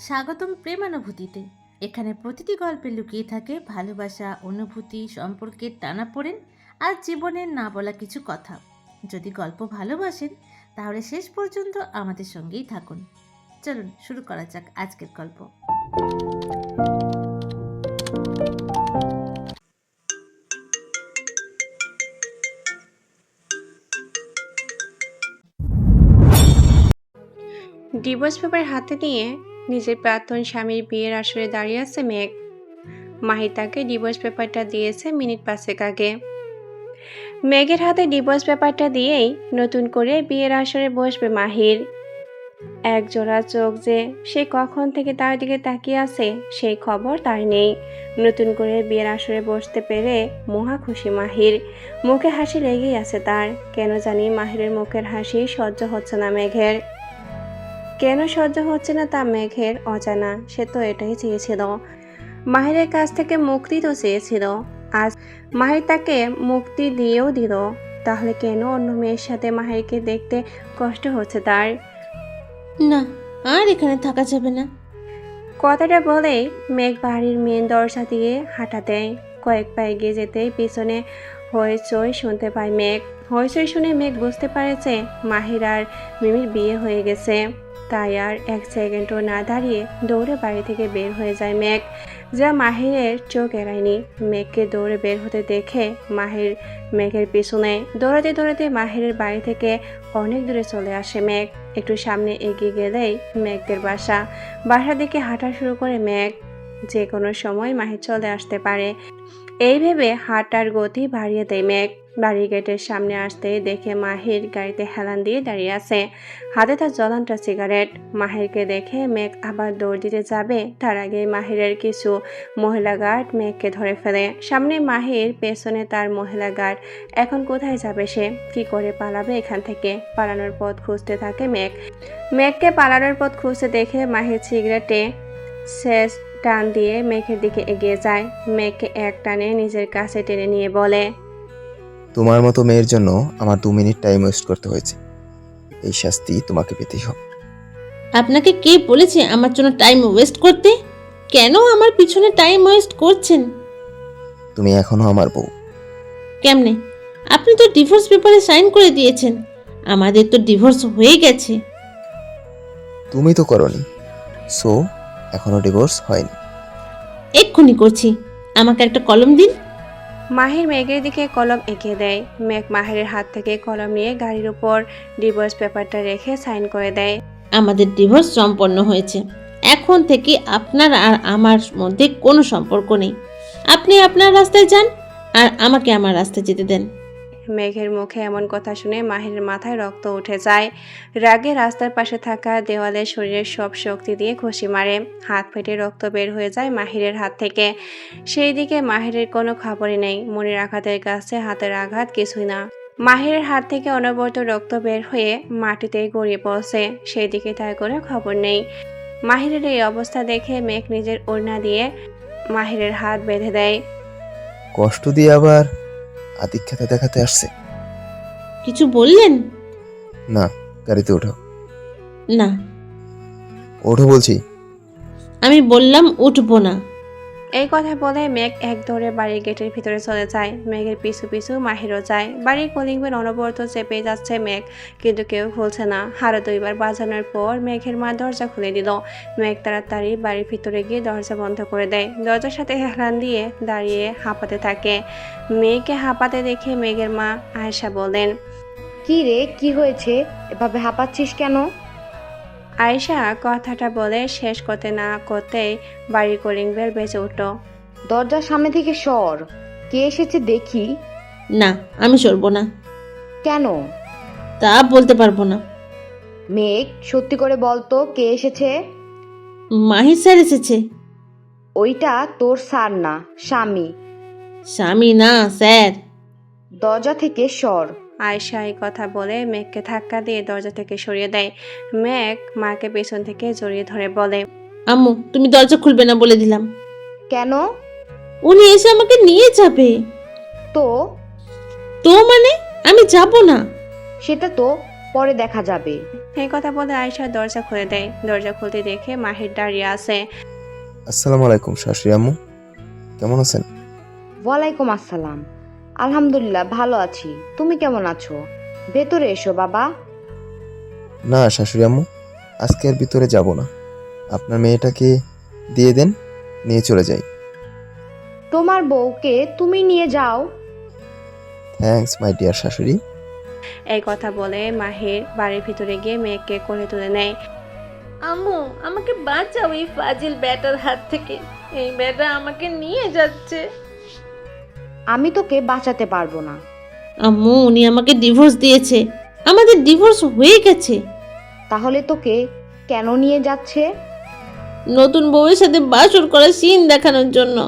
স্বাগতম প্রেমানুভূতিতে। এখানে প্রতিটি গল্পে লুকিয়ে থাকে ভালোবাসা, অনুভূতি, সম্পর্কের টানাপোড়েন আর জীবনের না বলা কিছু কথা। যদি গল্প ভালোবাসেন তাহলে শেষ পর্যন্ত আমাদের সঙ্গেই থাকুন। চলুন শুরু করা যাক আজকের গল্প। ডিভোর্স পেপার হাতে নিয়ে নিজের প্রাক্তন স্বামীর বিয়ের আসরে দাঁড়িয়ে আছে মেঘ। মাহি তাকে ডিভোর্স পেপারটা দিয়েছে মিনিট 5 আগে। মেঘের হাতে ডিভোর্স পেপারটা দিয়েই নতুন করে বিয়ের আসরে বসবে মাহির। এক জোড়া চোখ যে সে কখন থেকে তার দিকে তাকিয়ে আছে সেই খবর তার নেই। নতুন করে বিয়ের আসরে বসতে পেরে মহা খুশি মাহির। মুখে হাসি লেগেই আছে তার। কেন জানি মাহিরের মুখের হাসি সহ্য হচ্ছে না মেঘের। কেন সহ্য হচ্ছে না তা মেঘের অজানা। সে তো এটাই চেয়েছিল, মাহিরের কাছ থেকে মুক্তি তো চেয়েছিল। আজ মাহির তাকে মুক্তি দিয়েও দিল। তাহলে কেন অন্য মেয়ের সাথে মাহিরকে দেখতে কষ্ট হচ্ছে তার? না, আর এখানে থাকা যাবে না। কথাটা বলেই মেঘ বাড়ির মেন দরজা দিয়ে হাঁটা দেয়। কয়েক পা এগিয়ে যেতেই পিছনে হইচই শুনতে পায় মেঘ। হইচই শুনে মেঘ বুঝতে পারেছে মাহির আর মিমির বিয়ে হয়ে গেছে। তাই আর এক সেকেন্ডও না দাঁড়িয়ে দৌড়ে বাড়ি থেকে বের হয়ে যায় মেঘ। যা মাহিরের চোখ এড়ায়নি। মেঘকে দৌড়ে বের হতে দেখে মাহির মেঘের পিছনে দৌড়াতে দৌড়াতে মাহিরের বাড়ি থেকে অনেক দূরে চলে আসে মেঘ। একটু সামনে এগিয়ে গেলেই মেঘদের বাসার দিকে হাঁটা শুরু করে মেঘ। যে কোনো সময় মাহির চলে আসতে পারে এই ভেবে হাঁটার গতি বাড়িয়ে দেয় মেঘ। বাড়ির গেটের সামনে আসতেই দেখে মাহির গাড়িতে হেলান দিয়ে দাঁড়িয়ে আছে, হাতে তার জ্বলন্ত সিগারেট। মাহিরকে দেখে মেঘ আবার দৌড় দিতে যাবে, তার আগে মাহিরের কিছু মহিলা গার্ড মেঘকে ধরে ফেলে। সামনে মাহির, পেছনে তার মহিলা গার্ড। এখন কোথায় যাবে সে? কি করে পালাবে এখান থেকে? পালানোর পথ খুঁজতে থাকে মেঘ। মেঘকে পালানোর পথ খুঁজতে দেখে মাহির সিগারেটে শেষ টান দিয়ে মেঘের দিকে এগিয়ে যায়। মেঘকে এক টানে নিজের কাছে টেনে নিয়ে বলে, তোমার মতো মেয়ের জন্য আমার 2 মিনিট টাইম ওয়েস্ট করতে হয়েছে। এই শাস্তি তোমাকে পেতেই হবে। আপনাকে কে বলেছে আমার জন্য টাইম ওয়েস্ট করতে? কেন আমার পিছনে টাইম ওয়েস্ট করছেন? তুমি এখনো আমার বউ। কেমনে? আপনি তো ডিভোর্স পেপারে সাইন করে দিয়েছেন। আমাদের তো ডিভোর্স হয়ে গেছে। তুমি তো করনি, সো এখনো ডিভোর্স হয়নি। এক্ষুনি করছি। আমাকে একটা কলম দিন। মাহির মেঘের দিকে কলম এঁকে দেয়। মেঘ মাহিরের হাত থেকে কলম নিয়ে গাড়ির উপর ডিভোর্স পেপারটা রেখে সাইন করে দেয়। আমাদের ডিভোর্স সম্পন্ন হয়েছে। এখন থেকে আপনার আর আমার মধ্যে কোনো সম্পর্ক নেই। আপনি আপনার রাস্তায় যান আর আমাকে আমার রাস্তায় যেতে দেন। মেঘের মুখে এমন কথা শুনে মাহিরের মাথায় রক্ত উঠে যায়। রাগে রাস্তার পাশে থাকা দেওয়ালে শরীরের সব শক্তি দিয়ে ঘুষি মারে। হাত ফেটে রক্ত বের হয়ে যায় মাহিরের হাত থেকে। সেই দিকে মাহিরের কোনো খবরই নেই। মনির আঘাতের কাছে হাতের আঘাত কিছুই না। মাহিরের হাত থেকে অনবরত রক্ত বের হয়ে মাটিতে গড়িয়ে পড়ছে, সেই দিকে তার কোনো খবর নেই। মাহিরের এই অবস্থা দেখে মেঘ নিজের ওড়না দিয়ে মাহিরের হাত বেঁধে দেয়। কষ্ট দিয়ে আবার আতিক্ষেতা দেখাতে আসছে। কিছু বললেন? না, গাড়িতে ওঠো। না, ওঠো বলছি। আমি বললাম উঠবো না। এই কথা বলে মেঘ এক দৌড়ে বাড়ির গেটের ভিতরে চলে যায়। মেঘের পিছু পিছু মাহিরও যায়। বাড়ির কলিং বেল অনবরত চেপে যাচ্ছে মেঘ, কিন্তু কেউ খুলছে না। আরো 2 বার বাজানোর পর মেঘের মা দরজা খুলে দিল। মেঘ তাড়াতাড়ি বাড়ির ভিতরে গিয়ে দরজা বন্ধ করে দেয়। দরজার সাথে হেলান দিয়ে দাঁড়িয়ে হাঁপাতে থাকে। মেয়েকে হাঁপাতে দেখে মেঘের মা আয়েশা বলেন, কি রে, কি হয়েছে? এভাবে হাঁপাচ্ছিস কেন? আয়েশা কথাটা বলে শেষ করতে না করতেই বাড়ির কলিং বেল বেজে উঠল। দরজার সামনে থেকে সর, কে এসেছে দেখি। না, আমি সরবো না। কেন? তা বলতে পারবো না। মেঘ, সত্যি করে বল তো কে এসেছে? মাহির স্যার এসেছে। ওইটা তোর স্যার না, স্বামী। স্বামী না, স্যার। দরজা থেকে সর। আয়েশা এই কথা বলে মেঘকে ধাক্কা দিয়ে দরজা থেকে সরিয়ে দেয়। মেঘ মাকে পেছন থেকে জড়িয়ে ধরে বলে, আম্মু, তুমি দরজা খুলবে না বলে দিলাম। কেন? উনি এসে আমাকে নিয়ে যাবে। তো তো মানে? আমি যাব না। সেটা তো পরে দেখা যাবে। এই কথা বলে আয়েশা দরজা খুলে দেয়। দরজা খুলতে দেখে মাহির দাঁড়িয়ে আছে। আসসালামু আলাইকুম শাশুড়ি আম্মু, কেমন আছেন? ওয়ালাইকুম আসসালাম। আলহামদুলিল্লাহ ভালো আছি, তুমি কেমন আছো? ভেতরে এসো বাবা। না শাশুড়ি আম্মু, আজকে আর ভিতরে যাব না। আপনার মেয়েটাকে দিয়ে দেন, নিয়ে চলে যাই। তোমার বউকে তুমি নিয়ে যাও। থ্যাঙ্কস মাই ডিয়ার শাশুড়ি। এই কথা বলে মাহির বাড়ির ভিতরে গিয়ে মেয়েকে কোলে তুলে নেয়। আম্মু, আমাকে বাঁচাও এই ফাজিল ব্যাটার হাত থেকে। এই ব্যাটা আমাকে নিয়ে যাচ্ছে। আমি তোকে বাঁচাতে পারবো না। আম্মু, উনি আমাকে ডিভোর্স দিয়েছে। আমাদের ডিভোর্স হয়ে গেছে। তাহলে তোকে কেন নিয়ে যাচ্ছে? নতুন বউয়ের সাথে বাসর করার সিন দেখানোর জন্য।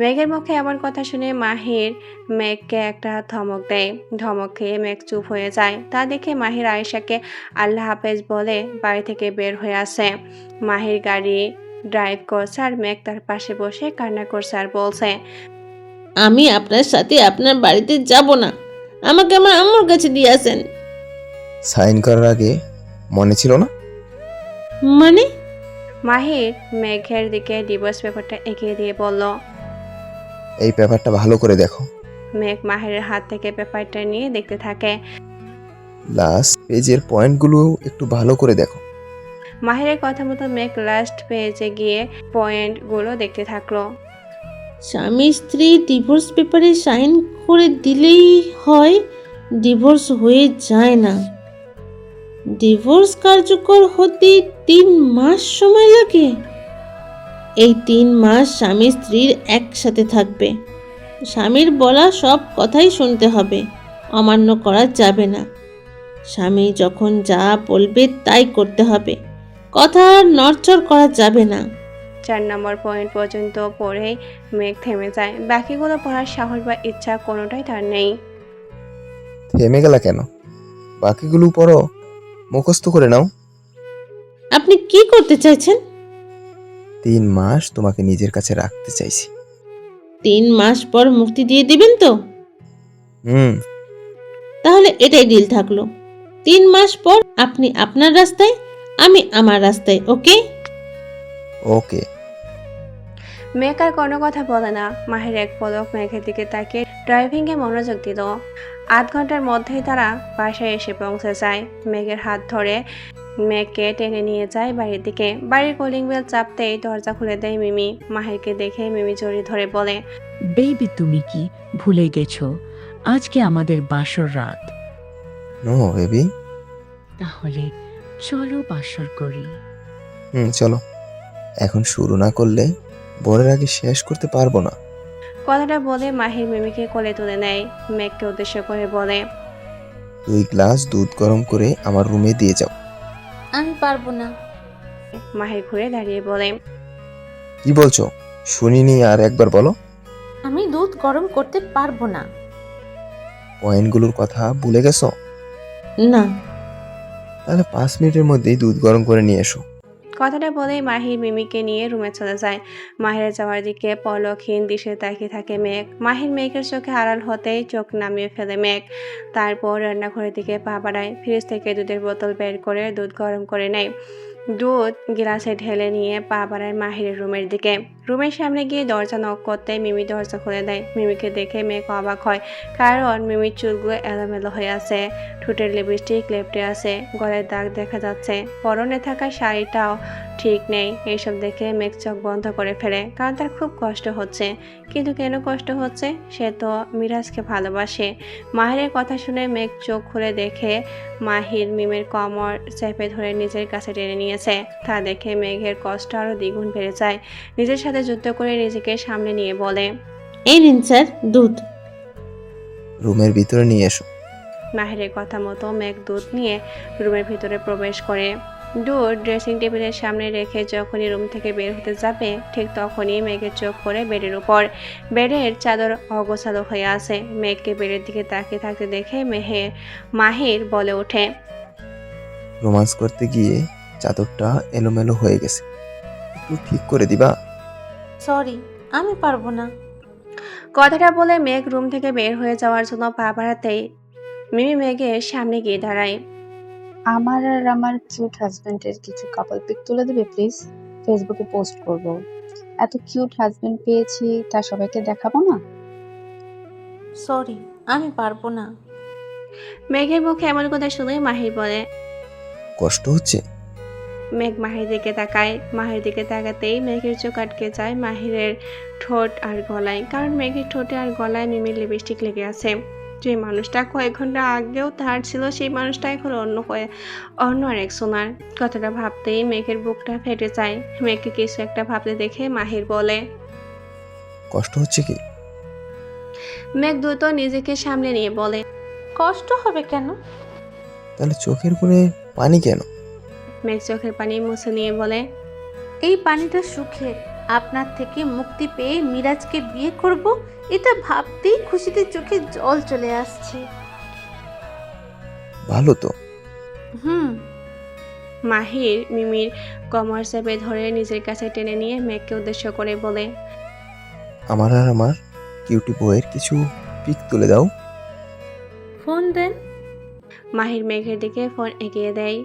মেঘের মুখে এমন কথা শুনে মাহির মেঘকে একটা ধমক দেয়। ধমক খেয়ে মেঘ চুপ হয়ে যায়। তা দেখে মাহির আয়েশাকে আল্লাহ হাফেজ বলে বাড়ি থেকে বের হয়ে আসে। মাহির গাড়ি ড্রাইভ করছে আর মেঘ তার পাশে বসে কান্না করছে আর বলছে, আমি আপনার সাথে আপনার বাড়িতে যাব না। আমাকে আমার আম্মুর কাছে দিয়ে আসেন। সাইন করার আগে মনে ছিল না? মানে? মাহির মেঘের দিকে ডিভোর্স পেপারটা এগিয়ে দিয়ে বলল। এই পেপারটা ভালো করে দেখো। মেঘ মাহিরের হাত থেকে পেপারটা নিয়ে দেখতে থাকে। লাস্ট পেজের পয়েন্টগুলো একটু ভালো করে দেখো। মাহিরের কথা মতো মেঘ লাস্ট পেজে গিয়ে পয়েন্টগুলো দেখতে থাকলো। স্বামী স্ত্রী ডিভোর্স পেপারে সাইন করে দিলেই হয়, ডিভোর্স হয়ে যায় না। ডিভোর্স কার্যকর হতে 3 মাস সময় লাগে। এই 3 মাস স্বামী স্ত্রীর একসাথে থাকবে। স্বামীর বলা সব কথাই শুনতে হবে, অমান্য করা যাবে না। স্বামী যখন যা বলবে তাই করতে হবে, কথা নড়চড় করা যাবে না। 4 নম্বর পয়েন্ট পর্যন্ত পড়েই মেঘ থেমে যায়। বাকিগুলো পড়ার সাহস বা ইচ্ছা কোনোটাই তার নেই। থেমে গেলা কেন? বাকিগুলো পড়ো, মুখস্থ করে নাও। আপনি কি করতে চাইছেন? 3 মাস তোমাকে নিজের কাছে রাখতে চাইছি। 3 মাস পর মুক্তি দিয়ে দিবেন তো? হুম। তাহলে এটাই ডিল থাকলো। 3 মাস পর আপনি আপনার রাস্তায়, আমি আমার রাস্তায়। ওকে? ওকে। মেঘ আর কোনো কথা বলে না। মাহির এক পলক মেঘের দিকে তাকিয়ে ড্রাইভিংয়ে মনোযোগ দিল। 8 ঘন্টার মধ্যেই তারা বাসায় এসে পৌঁছে যায়। মেঘের হাত ধরে মেঘকে টেনে নিয়ে যায় বাড়ির দিকে। বাড়ির কলিং বেল চাপতেই দরজা খুলে দেয় মিমি। মাহিরকে দেখে মিমি জড়িয়ে ধরে বলে, বেবি তুমি কি ভুলে গেছো আজকে আমাদের বাসর রাত? No baby. তাহলে চলো বাসর করি। চলো। এখন শুরু না করলে বরের আগে শেষ করতে পারবো না। কথাটা বলে মাহির মিমিকে কোলে তুলে নেয়। মেঘকে উদ্দেশ্য করে বলে, 2 গ্লাস দুধ গরম করে আমার রুমে দিয়ে যাও। আমি পারবো না। মাহির ঘুরে দাঁড়িয়ে বলে, কি বলছো? শুনিনি, আর একবার বলো। আমি দুধ গরম করতে পারবো না। পয়েন্টগুলোর কথা ভুলে গেছো? না। তাহলে 5 মিনিটের মধ্যেই দুধ গরম করে নিয়ে এসো। কথাটা বলেই মাহির মিমিকে নিয়ে রুমে চলে যায়। মাহিরের যাওয়ার দিকে পলকহীন দৃশ্যে তাকিয়ে থাকে মেঘ। মাহির মেঘের চোখে আড়াল হতেই চোখ নামিয়ে ফেলে মেঘ। তারপর রান্নাঘরের দিকে পা বাড়ায়। ফ্রিজ থেকে দুধের বোতল বের করে দুধ গরম করে নেয়। দুধ গ্লাসে ঢেলে নিয়ে পা বাড়ায় মাহিরের রুমের দিকে। রুমের সামনে গিয়ে দরজা নক করতে মিমি দরজা খুলে দেয়। মিমিকে দেখে মেঘ অবাক হয়, কারণ মিমির চুলগুলো এলোমেলো হয়ে আছে, ঠোঁটের লিপস্টিক লেপটে আছে, গলায় দাগ দেখা যাচ্ছে, পরনে থাকা শাড়িটাও ঠিক নেই। এইসব দেখে মেঘ চোখ বন্ধ করে ফেলে, কারণ তার খুব কষ্ট হচ্ছে। কিন্তু কেন কষ্ট হচ্ছে? সে তো মিরাজকে ভালোবাসে। মাহিরের কথা শুনে মেঘ চোখ খুলে দেখে মাহির মিমের কোমর চেপে ধরে নিজের কাছে টেনে নিয়েছে। তা দেখে মেঘের কষ্ট আরো দ্বিগুণ বেড়ে যায়। নিজের সাথে যুদ্ধ করে নিজেকে সামনে নিয়ে বলে, এই নিন স্যার দুধ। রুমের ভিতরে নিয়ে এসো। মাহিরের কথা মতো মেঘ দুধ নিয়ে রুমের ভিতরে প্রবেশ করে। দুধ ড্রেসিং টেবিলের সামনে রেখে যখনই রুম থেকে বের হতে যাবে, ঠিক তখনই মেঘের চোখ পড়ে বেডের উপর। বেডের চাদর অগোছালো হয়ে আছে। মেঘকে বেডের দিকে তাকিয়ে থাকতে দেখে মাহির বলে ওঠে, রোমান্স করতে গিয়ে চাদরটা এলোমেলো হয়ে গেছে, একটু ঠিক করে দিবা? সরি, আমি পারবো না। কথাটা বলে মেঘ রুম থেকে বের হয়ে যাওয়ার জন্য পা বাড়াতেই মিমি মেঘের সামনে গিয়ে দাঁড়ায়। আমার আর আমার কিউট হাজবেন্ডের কিছু কাপল পিক তুলে দেবে প্লিজ, ফেসবুকে পোস্ট করব। এত কিউট হাজবেন্ড পেয়েছি, তা সবাইকে দেখাবো না? সরি, আমি পারবো না। মেঘের মুখে এমন কথা শুনে মাহির বলে। কষ্ট হচ্ছে? মেঘ মাহির দিকে তাকায়। মাহির দিকে তাকাতেই মেঘের চোখ আটকে যায় মাহিরের ঠোঁট আর গলায়, কারণ মেঘের ঠোঁটে আর গলায় মিমির লিপস্টিক লেগে আছে। যে মানুষটা কয়েক ঘন্টা আগেও তার ছিল, সেই মানুষটা এখন অন্য আরেক সোনার। কথাটা ভাবতেই মেঘের বুকটা ফেটে যায়। মেঘকে কিছু একটা ভাবতে দেখে মাহির বলে। কষ্ট হচ্ছে কি? মেঘ দ্রুত নিজেকে সামলে নিয়ে বলে। কষ্ট হবে কেন? তাহলে চোখের কোণে পানি কেন? মেঘ চোখের পানি মুছে নিয়ে বলে। এই পানিটা সুখের। আপনার থেকে মুক্তি পেয়ে মিরাজকে বিয়ে করব, এটা ভাবতেই খুশিতে চোখে জল চলে আসছে। ভালো তো। হুম। মাহির মিমির কমর চেপে ধরে নিজের কাছে টেনে নিয়ে মেঘকে উদ্দেশ্য করে বলে। আমার আর আমার কিউটি বউয়ের কিছু পিক তুলে দাও। ফোন দেন। মাহির মেঘের দিকে ফোন এগিয়ে দেয়।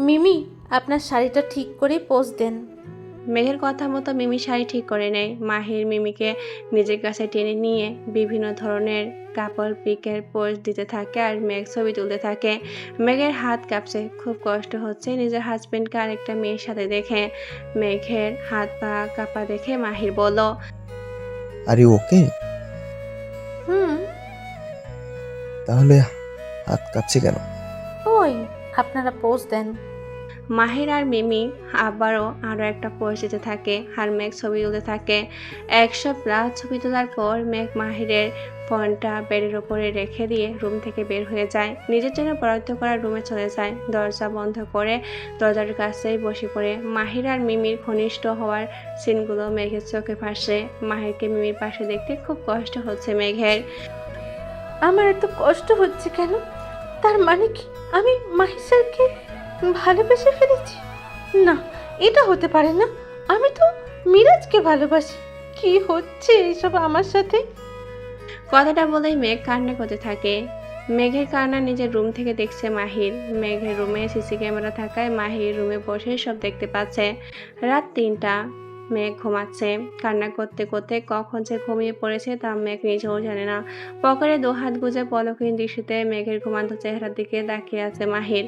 মিমি, আপনার শাড়িটা ঠিক করে পোজ দেন। মেঘের কথা মতো মিমি শাড়ি ঠিক করে নেয়। মাহির মিমিকে নিজের কাছে টেনে নিয়ে বিভিন্ন ধরনের কাপল পিকের পোজ দিতে থাকে আর মেঘ ছবি তুলতে থাকে। মেঘের হাত কাঁপছে, খুব কষ্ট হচ্ছে নিজের হাজবেন্ডকে আরেকটা মেয়ের সাথে দেখে। মেঘের হাত পা কাঁপা দেখে মাহির বলল। আরে ওকে? হুম। তাহলে হাত কাঁপছে কেন? ওই, আপনারা পোজ দেন। মাহির আর মিমি আরও একটা পোজ দিতে থাকে আর মেঘ ছবি তুলতে থাকে। 100+ ছবি তোলার পর মেঘ মাহিরের ফোনটা বেডের ওপরে রেখে দিয়ে রুম থেকে বের হয়ে যায়। নিজের জন্য বরাদ্দ করা রুমে চলে যায়। দরজা বন্ধ করে দরজার কাছেই বসে পড়ে। মাহির আর মিমির ঘনিষ্ঠ হওয়ার সিনগুলো মেঘের চোখে ভাসে। মাহিরকে মিমির পাশে দেখতে খুব কষ্ট হচ্ছে মেঘের। আমার এত কষ্ট হচ্ছে কেন? তার মানে কি আমি মাহির স্যারকে ভালোবেসে ফেলেছি? না, এটা হতে পারে না। আমি তো মিরাজকে ভালোবাসি। কি হচ্ছে এইসব আমার সাথে? কথাটা বলেই মেঘ কান্না করতে থাকে। মেঘের কান্না নিজের রুম থেকে দেখছে মাহির। মেঘের রুমে সিসি ক্যামেরা থাকায় মাহির রুমে বসে সব দেখতে পাচ্ছে। রাত 3টা, মেঘ ঘুমাচ্ছে। কান্না করতে করতে কখন যে ঘুমিয়ে পড়েছে তা মেঘ নিজেও জানে না। পকেটে 2 হাত গুজে পলকহীন দৃষ্টিতে মেঘের ঘুমান্ত চেহারার দিকে তাকিয়ে আছে মাহির।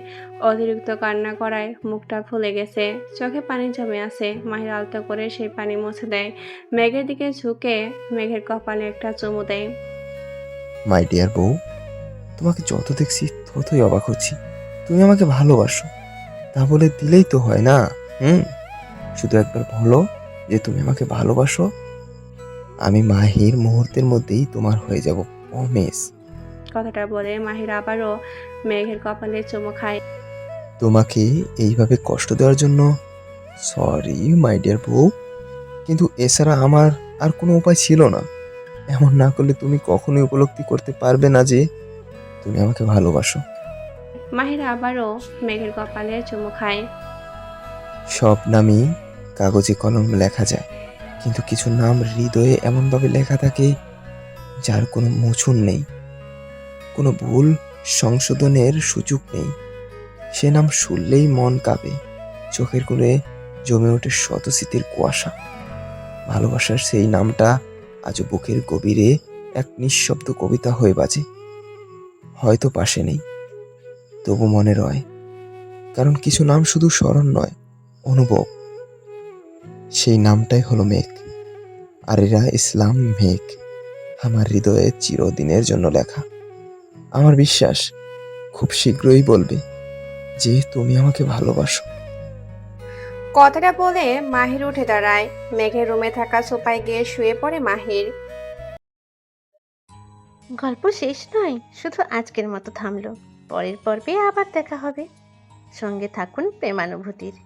অতিরিক্ত কান্না করায় মুখটা ফুলে গেছে, চোখে পানি জমে আছে। মাহির আলতো করে সেই পানি মুছে দেয়। মেঘের দিকে ঝুঁকে মেঘের কপালে একটা চুমু দেয়। মাই ডিয়ার বউ, তোমাকে যত দেখছি ততই অবাক হচ্ছি। তুমি আমাকে ভালোবাসো, তা বলে দিলেই তো হয় না। শুধু একবার বলো যে তুমি আমাকে ভালোবাসো। আমি মাহির মুহূর্তের মধ্যেই তোমার হয়ে যাব, প্রমিস। কথাটা বলে মাহির আবারও মেঘের কপালে চুমু খায়। তোমাকে এইভাবে কষ্ট দেওয়ার জন্য সরি মাই ডিয়ার বউ, কিন্তু এছাড়া আমার আর কোনো উপায় ছিল না। এমন না করলে তুমি কখনোই উপলব্ধি করতে পারবে না যে তুমি আমাকে ভালোবাসো। মাহির আবারও মেঘের কপালে চুমু খায়। সব নামই কাগজে কলম লেখা যায়, কিন্তু কিছু নাম হৃদয়ে এমনভাবে লেখা থাকে যার কোনো মোচন নেই, কোনো ভুল সংশোধনের সুযোগ নেই। সে নাম শুনলেই মন কাঁপে, চোখের কোণে জমে ওঠে শত স্মৃতির কুয়াশা। ভালোবাসার সেই নামটা আজও বুকের গভীরে এক নিঃশব্দ কবিতা হয়ে বাজে। হয়তো পাশে নেই, তবু মনে রয়, কারণ কিছু নাম শুধু স্মরণ নয়, অনুভব। সেই নামটাই হলো মেঘ। আরেরা ইসলাম মেঘ, আমার হৃদয়ে চিরদিনের জন্য লেখা। আমার বিশ্বাস খুব শীঘ্রই বলবে যে তুমি আমাকে ভালোবাসো। কথাটা বলে মাহির উঠে দাঁড়ায়। মেঘের রুমে থাকা সোফায় গিয়ে শুয়ে পড়ে মাহির। গল্প শেষ নয়, শুধু আজকের মতো থামলো। পরের পর্বে আবার দেখা হবে। সঙ্গে থাকুন প্রেমানুভূতির।